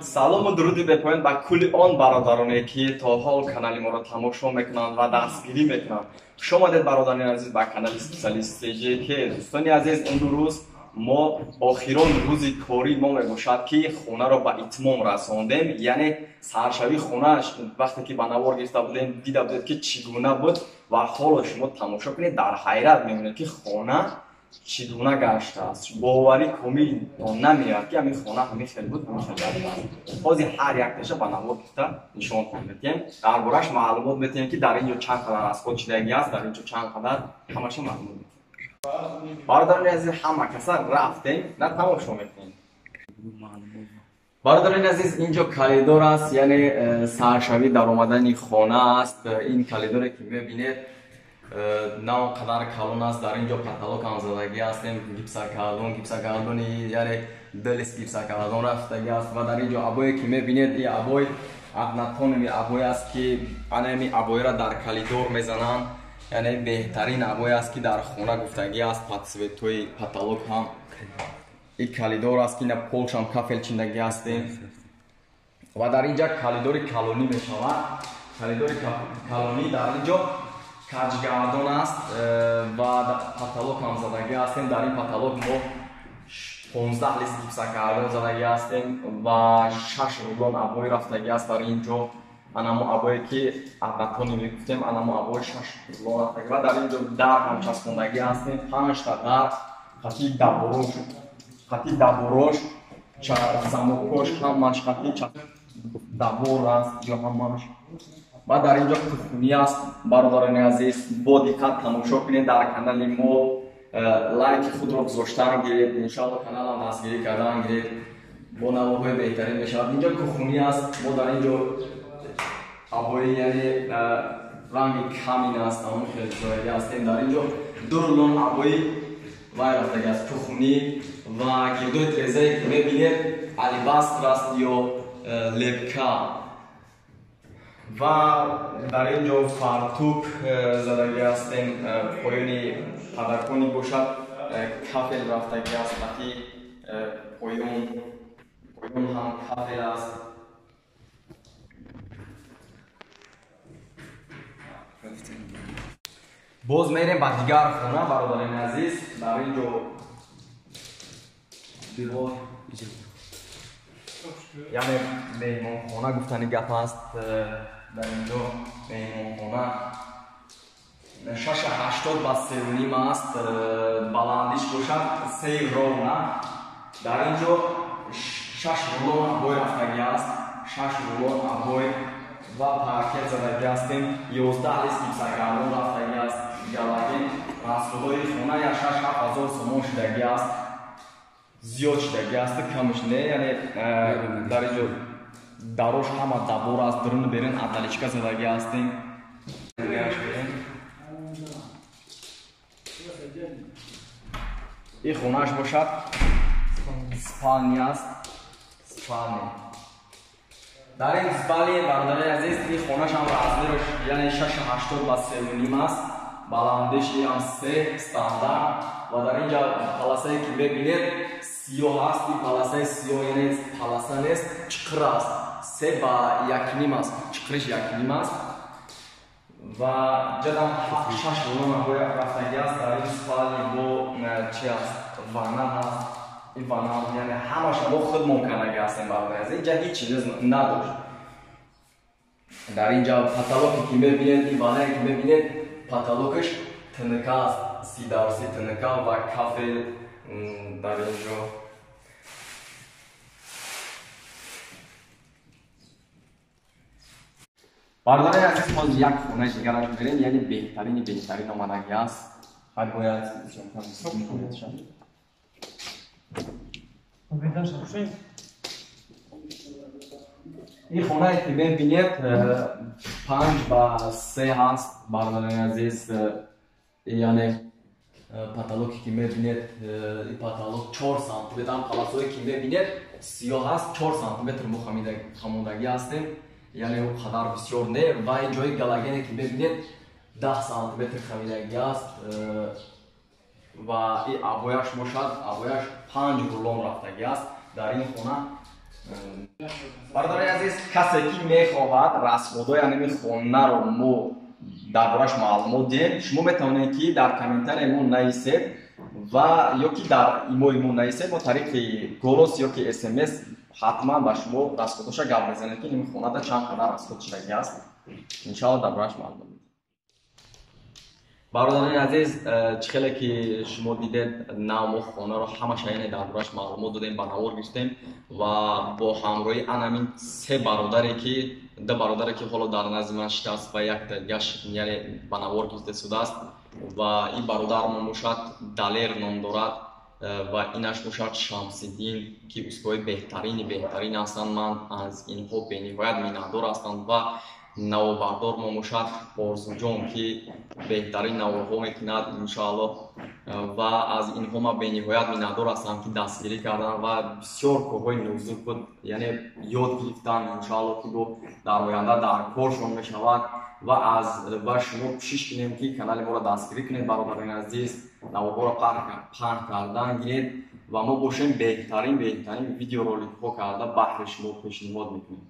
салому дуруди бепоён ба кулли он бародароне ки то ҳол канали моро тамошо мекунанд ва дастгирӣ мекунанд. Хуш омадед бародарони азиз ба канали Специалист CJK. Дӯстони азиз, имрӯз мо охирон рӯзи кори мо мебошад ки хонаро ба итмом расондем, яъне саршавии хонааш вақте ки ба навор гирифта будем дида будед ки чӣ гуна буд ва ҳоло шумо тамошо кунед, дар ҳайрат мемонед ки хона чӣ гуна гаштааст. Боварӣ комилтон намеояд ки ҳамин хона ҳамин хел буд, ҳамин хел гаштааст. ҳозир ҳар якташа ба навор гирифта нишонтон медиҳем, дар борааш маълумот медиҳем ки дар ин ҷо чанд қадар асбоб чидагӣ аст, дар ин ҷо чанд қадар, ҳамаша маълумот медиҳем. Бародарони азиз, ҳама каса рафтем, на тамошо мекунем. Бародарони азиз, ин ҷо калидор аст, яъне саршавӣ даромадани хона аст. Ин калидоре ки мебинед нав қадар калон аст. Дар ин ҷо паталок ҳам задагӣ ҳастем, гипсакалони яъне дилис гипсакалон рафтагӣ аст. Ва дар ин ҷо абое ки мебинед, ин абой агнатони абой аст ки ана ин абойра дар калидор мезананд. Яъне беҳтарин абой аст ки дар хона гуфтагӣ аст. Цветои паталок ҳам ин калидор аст ки на полшам кафел чиндагӣ ҳастем. Ва дар ин ҷо калидори калонӣ мешавад. Калидори калонӣ дар ин ҷо каҷгардон аст ва паталок ҳам задагӣ ҳастем. Дар ин паталок мо 15 лист гипсакардон задагӣ ҳастем ва 6 рулон абой рафтагӣ аст. Дар ин ҷо анамо абое ки агнатони мегуфтем, анамо абой 6 рулон рафтагӣ ва дар ин ҷо дар ҳам часпондагӣ ҳастем. 5 та дар хати даборош, замокош, ҳамаш хати дабор аст ё ҳамаш. ва дар ин ҷо кухунӣ аст. Бародарони азиз, бо диққат тамошо кунед. Дар канали мо лайки худро гузоштан гиред, иншоалло каналам дастгирӣ кардан гиред, бо навоҳои беҳтарин мешавад. Ин ҷо кухунӣ аст. Мо дар ин ҷо абои яъне ранги камин аст, ҳамон хел зоягӣ ҳастем. Дар ин ҷо 2 рулон абои вай рафтагӣ аст, кухунӣ ва гирдои тирезае ки мебинед алибастр аст ё лепка. Ва дар ин ҷо фартук задагӣ ҳастем, поёни падакони бошад, кафел рафтагӣ аст, хати поён ҳам кафел аст. боз мерем ба дигар хона. Бародарони азиз, дар ин ҷо дивор яъне меҳмонхона гуфтани гап аст. Дар ин ҷо меҳмонхона 680 ба 3.5 аст. баландиш бошад 3 ровна. Дар ин ҷо 6 рулон абой рафтагӣ аст, 6 рулон абой ва паркет задагӣ ҳастем. 11 лист гипсакардон рафтагӣ аст. галагин расходҳои хона 6-7 ҳазор сомон шидагӣ аст. зиёд шидагӣ аст, камш не. Яъне дар ин ҷо дарош ҳама дабор аст. дурун берин адаличка задагӣ ҳастем. ин хонааш бошад спальня аст. спальня дар ин спальня, бародарони азиз, ин хонааш ҳам размерош яъне 680 ба 3.5 аст. баландиши ҳам 3 стандарт. ва дар ин ҷо паласае ки мебинед сиёҳ аст. ин паласаи сиёҳ яъне паласа нест, чиқр аст. 3 ба 1.5 аст, чиқриш 1.5 аст. ва ҷадам 6 рулон абой рафтагӣ аст. дар ин спальня бо чи аст, ванна аст. ин ванна яъне ҳамаша бо худмон кардагӣ ҳастем. бародари азиз, ин ҷо ҳеҷ чиз надошт. дар ин ҷо паталоке ки мебинед, ин ваннае ки мебинед, паталокаш тнк аст, 30 тнк ва кафел дар ин ҷо. бародарони азиз, ҳозир як хонаи дигараш берем, яъне беҳтарин омадагӣ аст. ин хонае ки мебинед 5 ба 3 ҳаст. бародарони азиз, яъне паталоке ки мебинед, ин паталок 4 сантиметр, паласое ки мебинед сиёҳ аст, 4 сантиметр мо хамондагӣ ҳастем. яъне ӯ қадар бисёр не. ва ин ҷои галагене ки мебинед 10 сантиметр хамидагӣ аст. ва ин абояш бошад, абояш 5 рулон рафтагӣ аст. дар ин хона бародари азиз, касе ки мехоҳад расмҳои анами хонаро мо дар борааш маълумот диҳем, шумо метавонед ки дар комментарияи мо нависед ва ё ки дар имои мо нависед, мо тариқи голос ё ки смс ҳатман ба шумо расходаша гап мезанем ки ин хонада чанд қадар расход шудагӣ аст. Иншалло дар борааш маълумот дидем. бародари азиз, чӣ хеле ки шумо дидед, намо хонаро ҳама шайне дар борааш маълумот додем, ба навор гирифтем ва бо ҳамроҳи анамин се бародаре ки ду бародаре ки ҳоло дар назди ман шикаст ва як гаш яъне ба навор гирифта шудааст ва ин бародар момушад Далер ном дорад ва инаш бошад Шамсиддин ки устои беҳтарин ҳастанд. Ман аз инҳо бениҳоят миннатдор ҳастам ва навобардор момушад Орзуҷон ки беҳтарин наворҳо мекунад иншоалло ва аз инҳо ман бениҳоят миннатдор ҳастам ки дастгирӣ кардан ва бисёр корҳои нозук буд, яъне ёд гирифтан иншоалло ки бо дар оянда дар коршон мешавад ва шумо кӯшиш кунем ки канали моро дастгирӣ кунед, бародари азиз, навоҳоро паҳн кардан гиред ва мо бошем беҳтарин видеороликҳо карда баҳри шумо пешниҳод мекунем.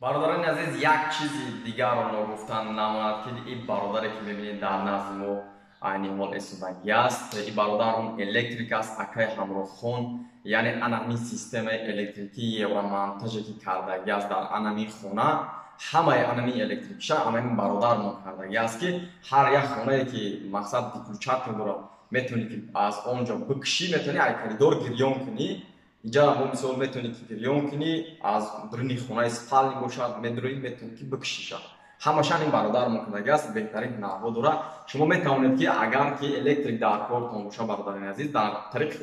бародарони азиз, як чизи дигарро ногуфтан намонад ки ин бародаре ки мебинед дар назди мо айни ҳол истодагӣ аст. Ин бародар он электрик аст, акаи ҳамроҳхон, яъне анамин системаи электрикии евромонтаже ки кардагӣ аст дар анамин хона, ҳамаи анамин электрикиша анамин бародар мо кардагӣ аст ки ҳар як хонае ки мақсад диключат медорад, метавонӣ ки аз он ҷо бикушӣ, метавонӣ ай коридор гирён кунӣ. Инҷа мо мисол метавонӣ ки гирён кунӣ, аз бирини хонаи спални бошад, медурӣ, метавонӣ ки бикушиша. ҳамашан ин бародар мо кардагӣ аст, беҳтарин навҳо дорад. Шумо метавонед ки агар ки электрик дар кортон боша, бародари азиз, дар тариқи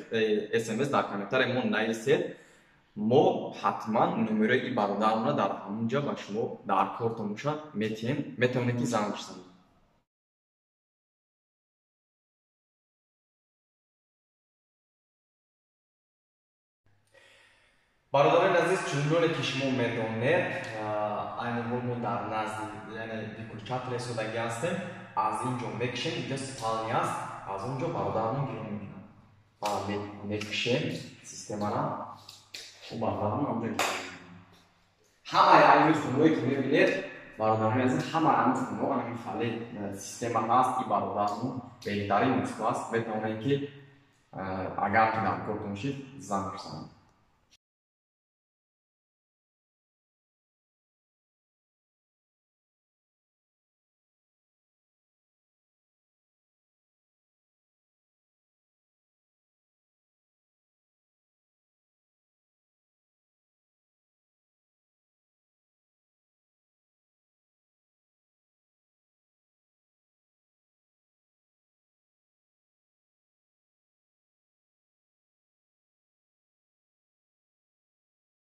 смс дар комментарияи мо нависед, мо ҳатман номерои ин бародарона дар ҳамон ҷо ба шумо дар кортон боша метавонед ки занг бизанед. бародарони азиз, чуноне ки шумо медонед, айни ҳол мо дар назди яъне диключатор истодагӣ ҳастем. Аз ин ҷо мекушем, инҷо спални аст, аз он ҷо бародарон гирён мекунад. Мекушем системара, бародарон онҷо гирён мекунад. ҳамаи айни хунҳое ки мебинед, бародарони азиз, ҳамаи айни хунҳо анами фали система ҳаст. Ин бародарон беҳтарин нусхо аст, метавонед ки агар ки дар кортон бошед занг бизанед.